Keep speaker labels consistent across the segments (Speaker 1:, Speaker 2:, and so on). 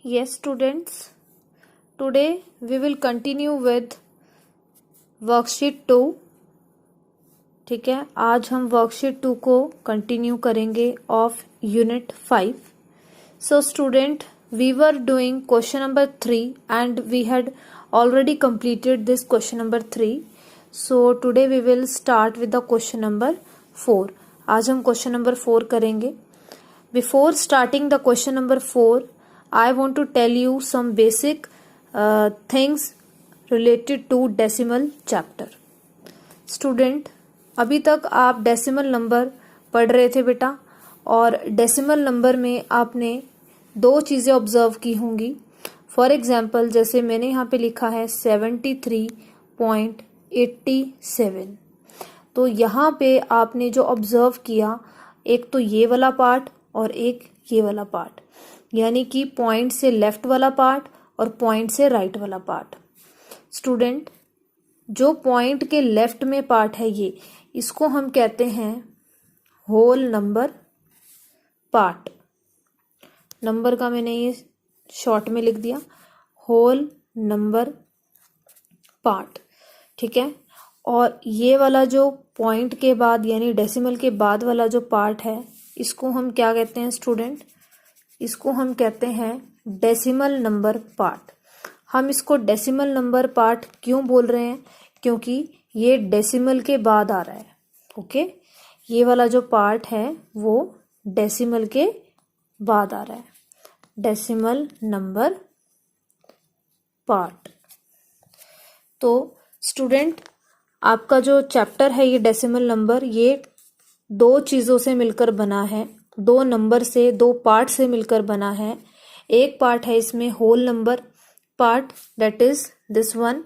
Speaker 1: Yes, students. Today we will continue with worksheet 2. ठीक है, आज हम वर्कशीट 2 को कंटिन्यू करेंगे of unit 5. So student, we were doing question number 3 and we had already completed this question number 3. So today we will start with the question number 4. आज हम question number 4 करेंगे. Before starting the question number 4, I want to tell you some basic things related to decimal chapter. Student, अभी तक आप decimal number पढ़ रहे थे बेटा, और डेसिमल नंबर में आपने दो चीज़ें ऑब्जर्व की होंगी. फॉर एग्जाम्पल, जैसे मैंने यहाँ पे लिखा है 73.87. तो यहाँ पे आपने जो ऑब्जर्व किया, एक तो ये वाला पार्ट और एक ये वाला पार्ट, यानी कि पॉइंट से लेफ्ट वाला पार्ट और पॉइंट से राइट वाला पार्ट. स्टूडेंट, जो पॉइंट के लेफ्ट में पार्ट है ये, इसको हम कहते हैं होल नंबर पार्ट. नंबर का मैंने ये शॉर्ट में लिख दिया, होल नंबर पार्ट. ठीक है, और ये वाला जो पॉइंट के बाद यानी डेसिमल के बाद वाला जो पार्ट है, इसको हम क्या कहते हैं स्टूडेंट? इसको हम कहते हैं डेसिमल नंबर पार्ट. हम इसको डेसिमल नंबर पार्ट क्यों बोल रहे हैं? क्योंकि ये डेसिमल के बाद आ रहा है. ओके, ये वाला जो पार्ट है वो डेसिमल के बाद आ रहा है, डेसिमल नंबर पार्ट. तो स्टूडेंट, आपका जो चैप्टर है ये डेसिमल नंबर, ये दो चीज़ों से मिलकर बना है, दो नंबर से, दो पार्ट से मिलकर बना है. एक पार्ट है इसमें whole number part, that is this one,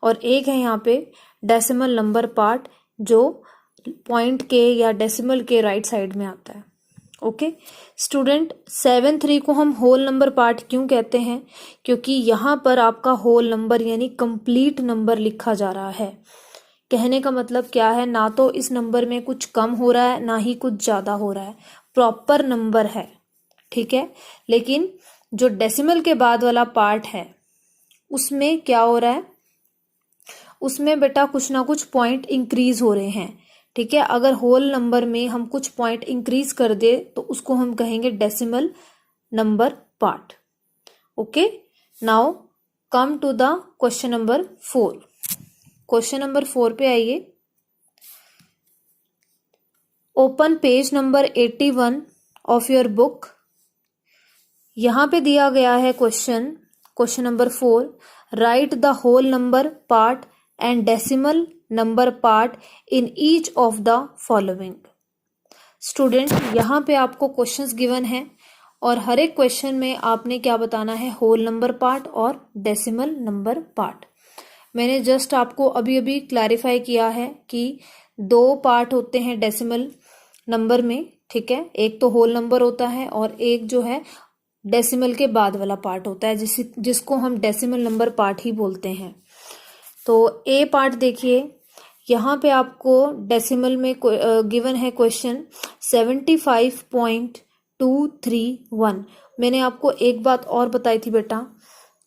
Speaker 1: और एक है यहाँ पे डेसिमल नंबर पार्ट जो पॉइंट के या डेसिमल के राइट साइड में आता है. ओके स्टूडेंट, 7-3 को हम होल नंबर पार्ट क्यों कहते हैं? क्योंकि यहाँ पर आपका होल नंबर यानी कंप्लीट नंबर लिखा जा रहा है. कहने का मतलब क्या है? ना तो इस नंबर में कुछ कम हो रहा है, ना ही कुछ ज़्यादा हो रहा है, प्रॉपर नंबर है. ठीक है, लेकिन जो डेसिमल के बाद वाला पार्ट है उसमें क्या हो रहा है? उसमें बेटा कुछ ना कुछ पॉइंट इंक्रीज हो रहे हैं. ठीक है, अगर होल नंबर में हम कुछ पॉइंट इंक्रीज कर दे तो उसको हम कहेंगे decimal number part. Okay, now come to the question number 4. Question number 4 पे आइए. Open page number 81 of your book. यहाँ पे दिया गया है question number 4. Write the whole number part and decimal number part in each of the following. Student, यहाँ पे आपको क्वेश्चंस गिवन है और हर एक क्वेश्चन में आपने क्या बताना है? होल नंबर पार्ट और डेसिमल नंबर पार्ट. मैंने जस्ट आपको अभी अभी क्लैरिफाई किया है कि दो पार्ट होते हैं डेसिमल नंबर में. ठीक है, एक तो होल नंबर होता है और एक जो है डेसिमल के बाद वाला पार्ट होता है, जिसको हम डेसिमल नंबर पार्ट ही बोलते हैं. तो ए पार्ट देखिए, यहाँ पे आपको डेसिमल में गिवन है क्वेश्चन 75.231. मैंने आपको एक बात और बताई थी बेटा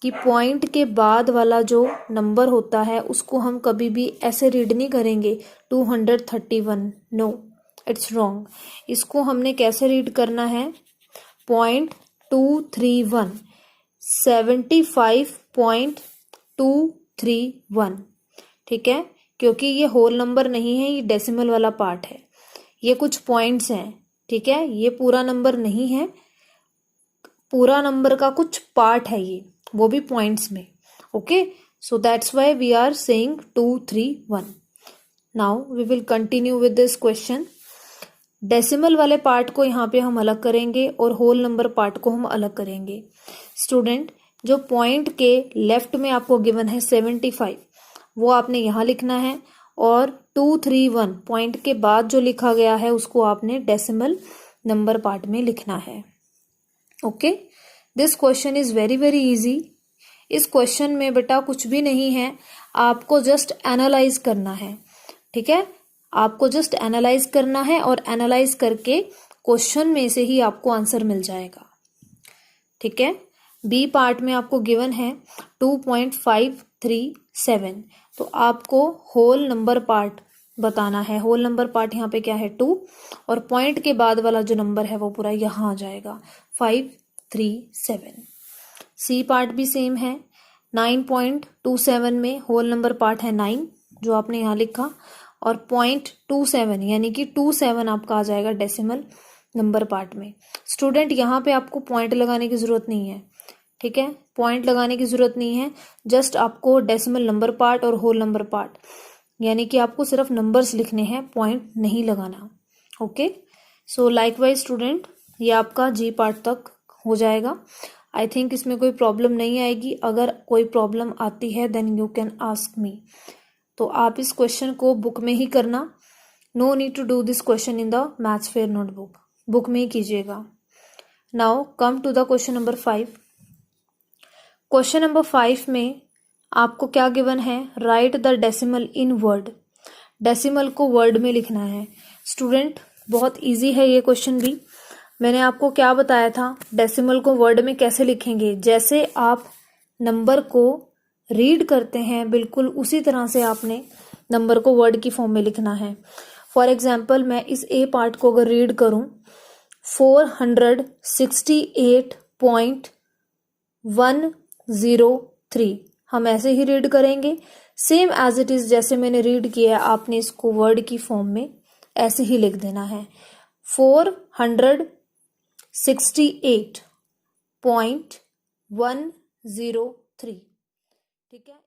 Speaker 1: कि पॉइंट के बाद वाला जो नंबर होता है उसको हम कभी भी ऐसे रीड नहीं करेंगे 231. No, it's wrong. इसको हमने कैसे रीड करना है? 0.231, 75.231. ठीक है, क्योंकि ये होल नंबर नहीं है, ये डेसिमल वाला पार्ट है. ये कुछ पॉइंट्स हैं. ठीक है, ये पूरा नंबर नहीं है, पूरा नंबर का कुछ पार्ट है ये, वो भी पॉइंट्स में. Okay, so that's why we are saying 231. Now we will continue with this question. Decimal वाले पार्ट को यहाँ पे हम अलग करेंगे और होल नंबर पार्ट को हम अलग करेंगे. स्टूडेंट, जो पॉइंट के लेफ्ट में आपको गिवन है 75, वो आपने यहाँ लिखना है, और 231 पॉइंट के बाद जो लिखा गया है उसको आपने डेसिमल नंबर पार्ट में लिखना है. Okay, this question is very very easy. इस क्वेश्चन में बेटा कुछ भी नहीं है, आपको जस्ट एनालाइज करना है. ठीक है, आपको जस्ट एनालाइज करना है और एनालाइज करके क्वेश्चन में से ही आपको आंसर मिल जाएगा. ठीक है, बी पार्ट में आपको गिवन है 2.537, तो आपको होल नंबर पार्ट बताना है। होल नंबर पार्ट यहाँ पे क्या है 2, और पॉइंट के बाद वाला जो नंबर है वो पूरा यहाँ आ जाएगा 537। सी पार्ट भी सेम है, 9.27 में होल नंबर पार्ट है 9 जो आपने यहाँ लिखा, और 0.27 यानी कि 27 आपका आ जाएगा डेसिमल नंबर पार्ट में। स्टूडेंट यहाँ पे आपको पॉइंट लगाने की जरूरत नहीं है, ठीक है, पॉइंट लगाने की जरूरत नहीं है, जस्ट आपको डेसिमल नंबर पार्ट और होल नंबर पार्ट यानी कि आपको सिर्फ नंबर्स लिखने हैं, पॉइंट नहीं लगाना। ओके, सो लाइकवाइज स्टूडेंट ये आपका जी पार्ट तक हो जाएगा। आई थिंक इसमें कोई प्रॉब्लम नहीं आएगी। अगर कोई प्रॉब्लम आती है then you can ask me. तो आप इस क्वेश्चन को बुक में ही करना, no need to do this question in the maths fair notebook, book में ही कीजिएगा। Now come to the question number 5। Question number 5 में आपको क्या गिवन है, write the decimal in word. Decimal को वर्ड में लिखना है। स्टूडेंट बहुत इजी है ये क्वेश्चन भी। मैंने आपको क्या बताया था, डेसिमल को वर्ड में कैसे लिखेंगे, जैसे आप नंबर को रीड करते हैं बिल्कुल उसी तरह से आपने नंबर को वर्ड की फॉर्म में लिखना है। फॉर एग्जाम्पल मैं इस ए पार्ट को अगर रीड करूं 468.103, हम ऐसे ही रीड करेंगे सेम एज इट इज, जैसे मैंने रीड किया है आपने इसको वर्ड की फॉर्म में ऐसे ही लिख देना है 468.103, ठीक है।